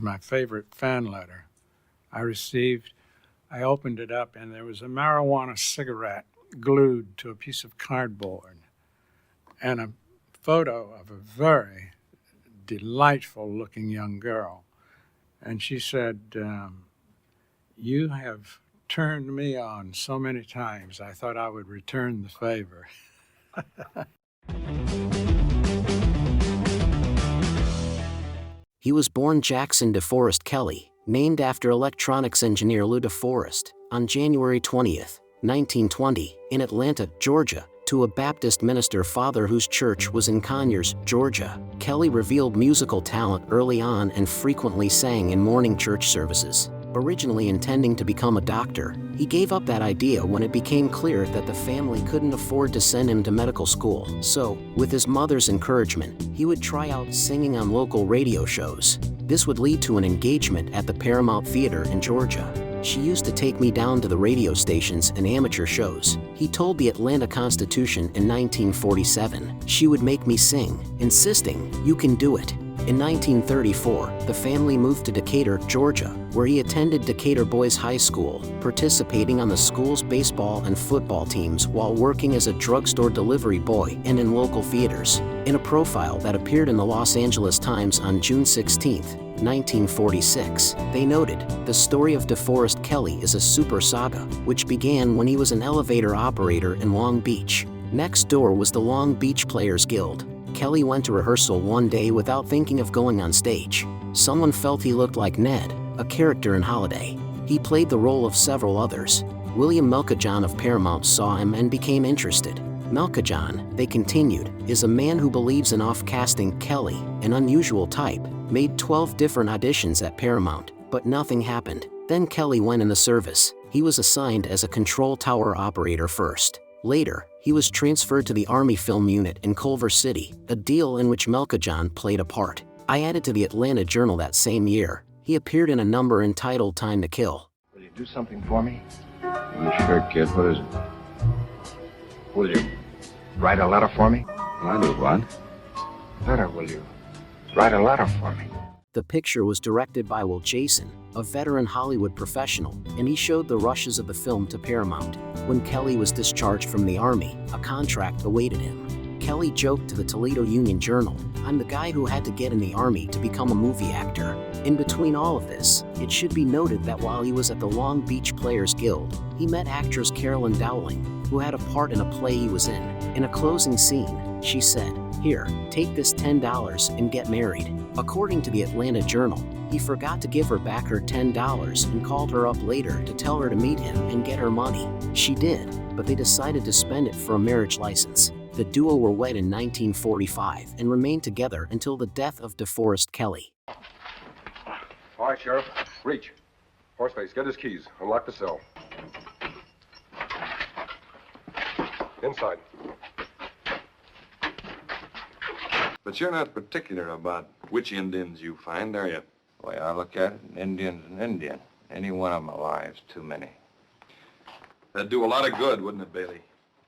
my favorite fan letter I received. I opened it up, and there was a marijuana cigarette glued to a piece of cardboard and a photo of a very delightful-looking young girl. And she said, "You have turned me on so many times, I thought I would return the favor." He was born Jackson DeForest Kelley, named after electronics engineer Lou DeForest, on January 20, 1920, in Atlanta, Georgia, to a Baptist minister father whose church was in Conyers, Georgia. Kelley revealed musical talent early on and frequently sang in morning church services. Originally intending to become a doctor, he gave up that idea when it became clear that the family couldn't afford to send him to medical school. So, with his mother's encouragement, he would try out singing on local radio shows. This would lead to an engagement at the Paramount Theater in Georgia. "She used to take me down to the radio stations and amateur shows," he told the Atlanta Constitution in 1947. "She would make me sing, insisting, 'You can do it.'" In 1934, the family moved to Decatur, Georgia, where he attended Decatur Boys High School, participating on the school's baseball and football teams while working as a drugstore delivery boy and in local theaters. In a profile that appeared in the Los Angeles Times on June 16, 1946, they noted, "The story of DeForest Kelley is a super saga, which began when he was an elevator operator in Long Beach. Next door was the Long Beach Players Guild. Kelley went to rehearsal one day without thinking of going on stage. Someone felt he looked like Ned, a character in Holiday. He played the role of several others. William Melkajohn of Paramount saw him and became interested. Melkajohn," they continued, "is a man who believes in off-casting Kelley, an unusual type, made 12 different auditions at Paramount, but nothing happened. Then Kelley went in the service. He was assigned as a control tower operator first. Later, he was transferred to the Army Film Unit in Culver City, a deal in which Melkajohn played a part. I added to the Atlanta Journal that same year. He appeared in a number entitled Time to Kill." Will you do something for me? You sure, kid? What is it? Will you write a letter for me? I do what? Letter, will you write a letter for me? The picture was directed by Will Jason, a veteran Hollywood professional, and he showed the rushes of the film to Paramount. When Kelley was discharged from the Army, a contract awaited him. Kelley joked to the Toledo Union Journal, "I'm the guy who had to get in the Army to become a movie actor." In between all of this, it should be noted that while he was at the Long Beach Players Guild, he met actress Carolyn Dowling, who had a part in a play he was in. In a closing scene, she said, "Here, take this $10 and get married." According to the Atlanta Journal, he forgot to give her back her $10 and called her up later to tell her to meet him and get her money. She did, but they decided to spend it for a marriage license. The duo were wed in 1945 and remained together until the death of DeForest Kelley. All right, Sheriff. Reach. Horseface, get his keys. Unlock the cell. Inside. But you're not particular about which Indians you find, are you? The way I look at it, an Indian's an Indian. Any one of them alive's too many. That'd do a lot of good, wouldn't it, Bailey?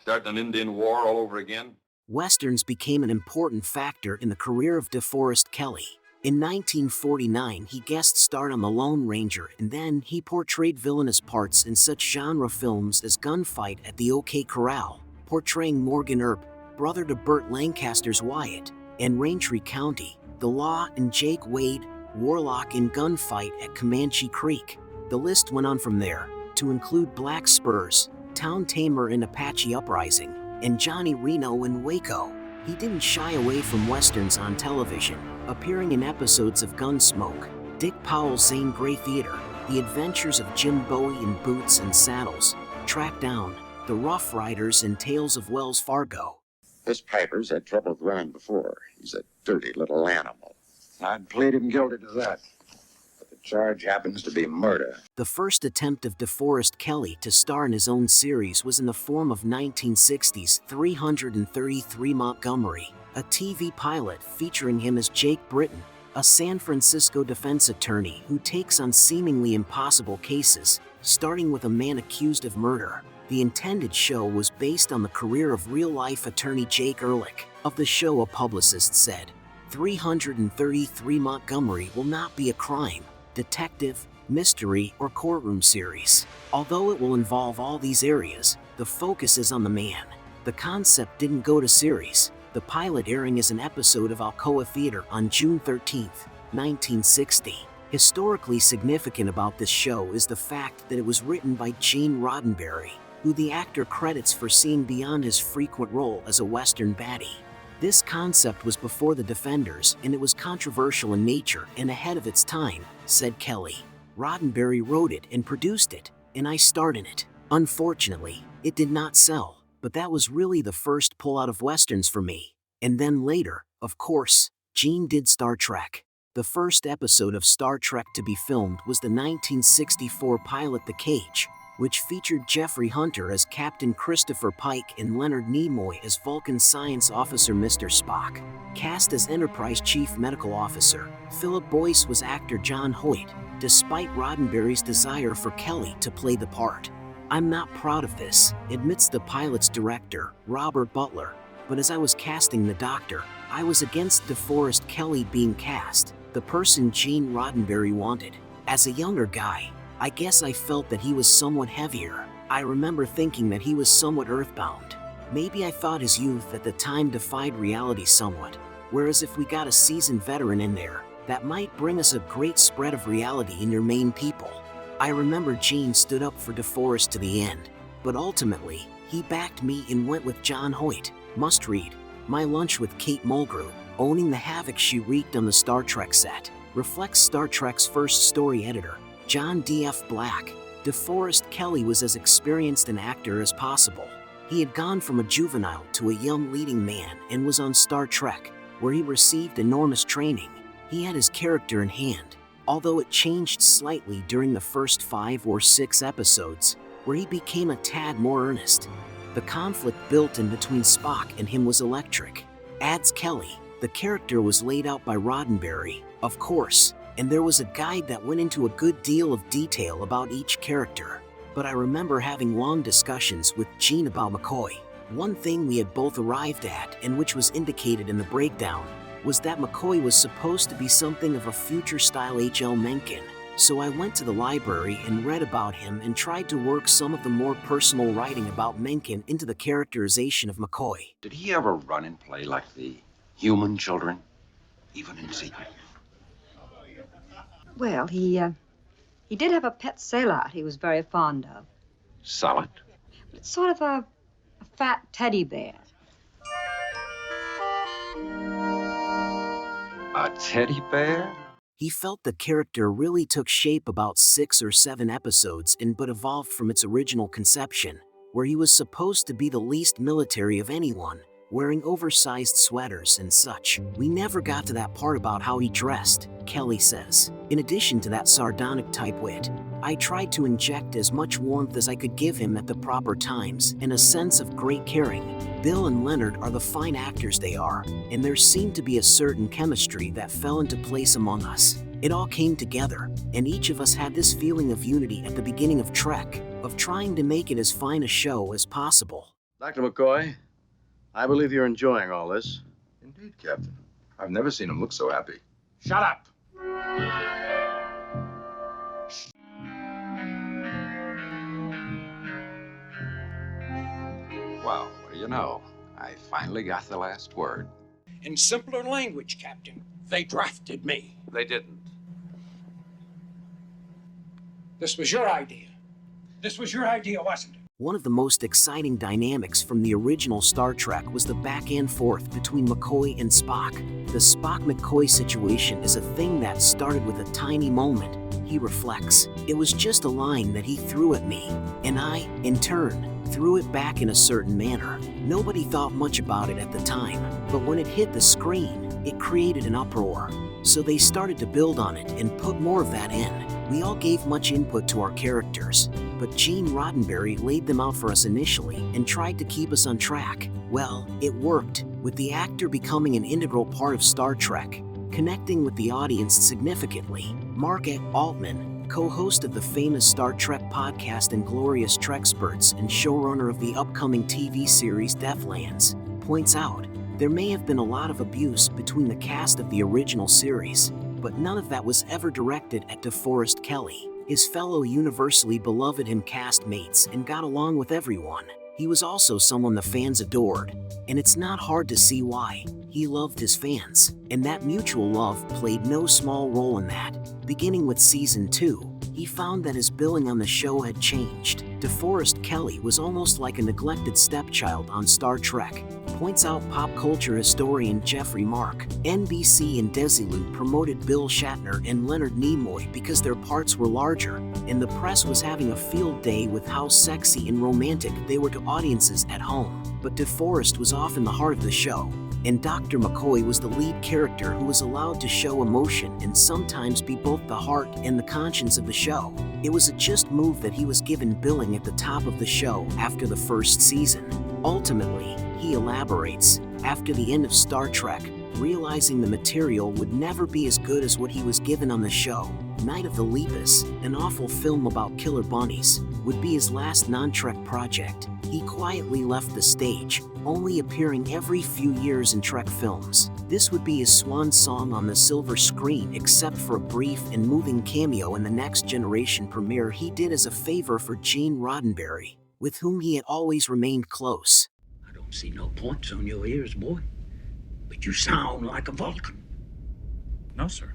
Starting an Indian war all over again? Westerns became an important factor in the career of DeForest Kelley. In 1949, he guest starred on The Lone Ranger, and then he portrayed villainous parts in such genre films as Gunfight at the OK Corral, portraying Morgan Earp, brother to Burt Lancaster's Wyatt, and Raintree County, The Law and Jake Wade, Warlock in Gunfight at Comanche Creek. The list went on from there, to include Black Spurs, Town Tamer in Apache Uprising, and Johnny Reno in Waco. He didn't shy away from westerns on television, appearing in episodes of Gunsmoke, Dick Powell's Zane Grey Theater, The Adventures of Jim Bowie in Boots and Saddles, Track Down, The Rough Riders, and Tales of Wells Fargo. This Piper's had trouble with women before. He's a dirty little animal. I'd plead him guilty to that. But the charge happens to be murder. The first attempt of DeForest Kelley to star in his own series was in the form of 1960's 333 Montgomery, a TV pilot featuring him as Jake Britton, a San Francisco defense attorney who takes on seemingly impossible cases, starting with a man accused of murder. The intended show was based on the career of real-life attorney Jake Ehrlich. Of the show, a publicist said, 333 Montgomery will not be a crime, detective, mystery, or courtroom series. Although it will involve all these areas, the focus is on the man. The concept didn't go to series, the pilot airing as an episode of Alcoa Theater on June 13, 1960. Historically significant about this show is the fact that it was written by Gene Roddenberry, who the actor credits for seeing beyond his frequent role as a Western baddie. This concept was before the Defenders, and it was controversial in nature and ahead of its time, said Kelley. Roddenberry wrote it and produced it, and I starred in it. Unfortunately, it did not sell, but that was really the first pull-out of Westerns for me. And then later, of course, Gene did Star Trek. The first episode of Star Trek to be filmed was the 1964 pilot The Cage, which featured Jeffrey Hunter as Captain Christopher Pike and Leonard Nimoy as Vulcan Science Officer Mr. Spock. Cast as Enterprise Chief Medical Officer, Philip Boyce was actor John Hoyt, despite Roddenberry's desire for Kelley to play the part. I'm not proud of this, admits the pilot's director, Robert Butler, but as I was casting the Doctor, I was against DeForest Kelley being cast, the person Gene Roddenberry wanted. As a younger guy, I guess I felt that he was somewhat heavier. I remember thinking that he was somewhat earthbound. Maybe I thought his youth at the time defied reality somewhat, whereas if we got a seasoned veteran in there, that might bring us a great spread of reality in your main people. I remember Gene stood up for DeForest to the end, but ultimately, he backed me and went with John Hoyt. Must read My Lunch with Kate Mulgrew, owning the havoc she wreaked on the Star Trek set, reflects Star Trek's first story editor, John D.F. Black. DeForest Kelley was as experienced an actor as possible. He had gone from a juvenile to a young leading man and was on Star Trek, where he received enormous training. He had his character in hand, although it changed slightly during the first 5 or 6 episodes, where he became a tad more earnest. The conflict built in between Spock and him was electric. Adds Kelley, the character was laid out by Roddenberry, of course, and there was a guide that went into a good deal of detail about each character. But I remember having long discussions with Gene about McCoy. One thing we had both arrived at, and which was indicated in the breakdown, was that McCoy was supposed to be something of a future-style H.L. Mencken. So I went to the library and read about him and tried to work some of the more personal writing about Mencken into the characterization of McCoy. Did he ever run and play like the human children, even in secret? Well, he did have a pet sailor he was very fond of. Sell it? It's sort of a fat teddy bear. A teddy bear? He felt the character really took shape about 6 or 7 episodes in but evolved from its original conception, where he was supposed to be the least military of anyone, wearing oversized sweaters and such. We never got to that part about how he dressed, Kelley says. In addition to that sardonic type wit, I tried to inject as much warmth as I could give him at the proper times and a sense of great caring. Bill and Leonard are the fine actors they are, and there seemed to be a certain chemistry that fell into place among us. It all came together, and each of us had this feeling of unity at the beginning of Trek, of trying to make it as fine a show as possible. Dr. McCoy, I believe you're enjoying all this. Indeed, Captain. I've never seen him look so happy. Shut up! Well, what do you know? I finally got the last word. In simpler language, Captain, they drafted me. They didn't. This was your idea. This was your idea, wasn't it? One of the most exciting dynamics from the original Star Trek was the back and forth between McCoy and Spock. The Spock-McCoy situation is a thing that started with a tiny moment, he reflects. It was just a line that he threw at me, and I, in turn, threw it back in a certain manner. Nobody thought much about it at the time, but when it hit the screen, it created an uproar. So they started to build on it and put more of that in. We all gave much input to our characters, but Gene Roddenberry laid them out for us initially and tried to keep us on track. Well, it worked, with the actor becoming an integral part of Star Trek, connecting with the audience significantly. Mark Altman, co-host of the famous Star Trek podcast Inglorious Treksperts and showrunner of the upcoming TV series Deathlands, points out, There may have been a lot of abuse between the cast of the original series, but none of that was ever directed at DeForest Kelley. His fellow universally beloved him castmates and got along with everyone. He was also someone the fans adored, and it's not hard to see why. He loved his fans, and that mutual love played no small role in that. Beginning with season 2, he found that his billing on the show had changed. DeForest Kelley was almost like a neglected stepchild on Star Trek, points out pop culture historian Jeffrey Mark. NBC and Desilu promoted Bill Shatner and Leonard Nimoy because their parts were larger, and the press was having a field day with how sexy and romantic they were to audiences at home. But DeForest was often the heart of the show, and Dr. McCoy was the lead character who was allowed to show emotion and sometimes be both the heart and the conscience of the show. It was a just move that he was given billing at the top of the show after the first season. Ultimately, he elaborates, after the end of Star Trek, realizing the material would never be as good as what he was given on the show, Night of the Lepus, an awful film about killer bunnies, would be his last non-Trek project. He quietly left the stage, only appearing every few years in Trek films. This would be his swan song on the silver screen, except for a brief and moving cameo in the Next Generation premiere he did as a favor for Gene Roddenberry, with whom he had always remained close. I don't see no points on your ears, boy, but you sound like a Vulcan. No, sir.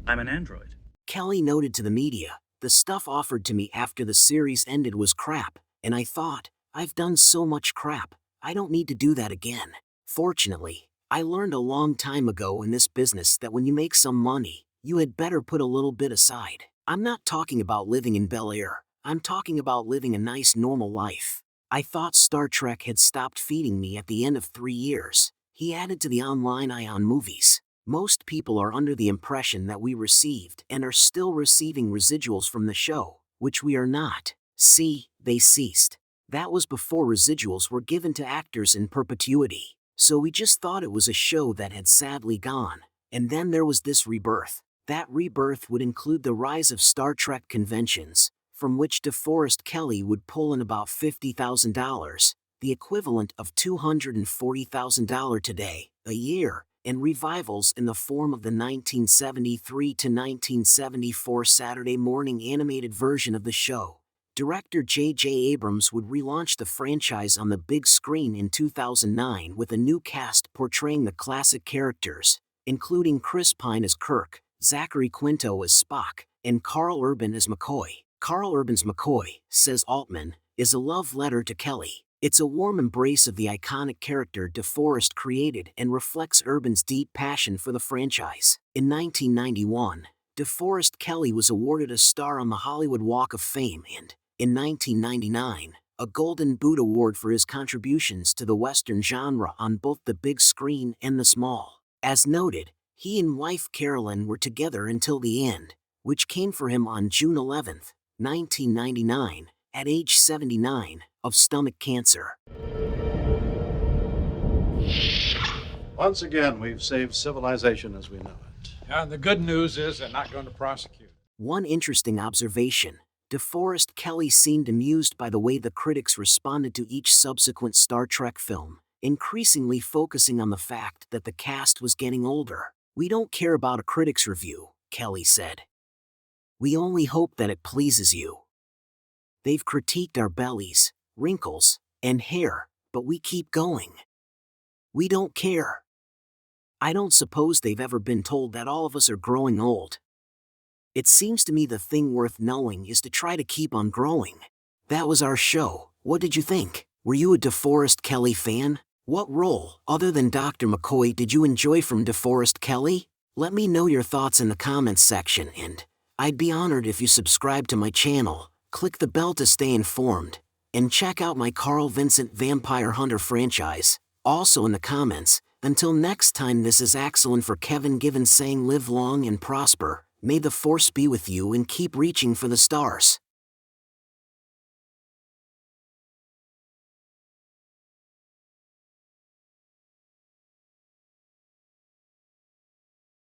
I'm an android. Kelley noted to the media, "The stuff offered to me after the series ended was crap, and I thought, I've done so much crap, I don't need to do that again. Fortunately, I learned a long time ago in this business that when you make some money, you had better put a little bit aside. I'm not talking about living in Bel Air, I'm talking about living a nice normal life. I thought Star Trek had stopped feeding me at the end of 3 years." He added to the online Ion Movies, "Most people are under the impression that we received and are still receiving residuals from the show, which we are not. See, they ceased. That was before residuals were given to actors in perpetuity. So we just thought it was a show that had sadly gone. And then there was this rebirth. That rebirth would include the rise of Star Trek conventions, from which DeForest Kelley would pull in about $50,000, the equivalent of $240,000 today, a year, and revivals in the form of the 1973 to 1974 Saturday morning animated version of the show. Director J.J. Abrams would relaunch the franchise on the big screen in 2009 with a new cast portraying the classic characters, including Chris Pine as Kirk, Zachary Quinto as Spock, and Carl Urban as McCoy. Carl Urban's McCoy, says Altman, is a love letter to Kelley. It's a warm embrace of the iconic character DeForest created and reflects Urban's deep passion for the franchise. In 1991, DeForest Kelley was awarded a star on the Hollywood Walk of Fame and, in 1999, a Golden Boot Award for his contributions to the Western genre on both the big screen and the small. As noted, he and wife Carolyn were together until the end, which came for him on June 11, 1999, at age 79, of stomach cancer. Once again, we've saved civilization as we know it. And the good news is they're not going to prosecute. One interesting observation, DeForest Kelley seemed amused by the way the critics responded to each subsequent Star Trek film, increasingly focusing on the fact that the cast was getting older. "We don't care about a critic's review," Kelley said. "We only hope that it pleases you. They've critiqued our bellies, wrinkles, and hair, but we keep going. We don't care. I don't suppose they've ever been told that all of us are growing old. It seems to me the thing worth knowing is to try to keep on growing." That was our show. What did you think? Were you a DeForest Kelley fan? What role, other than Dr. McCoy, did you enjoy from DeForest Kelley? Let me know your thoughts in the comments section, and I'd be honored if you subscribe to my channel, click the bell to stay informed, and check out my Carl Vincent Vampire Hunter franchise, also in the comments. Until next time, this is Axelin for Kevin Given saying live long and prosper, may the force be with you and keep reaching for the stars.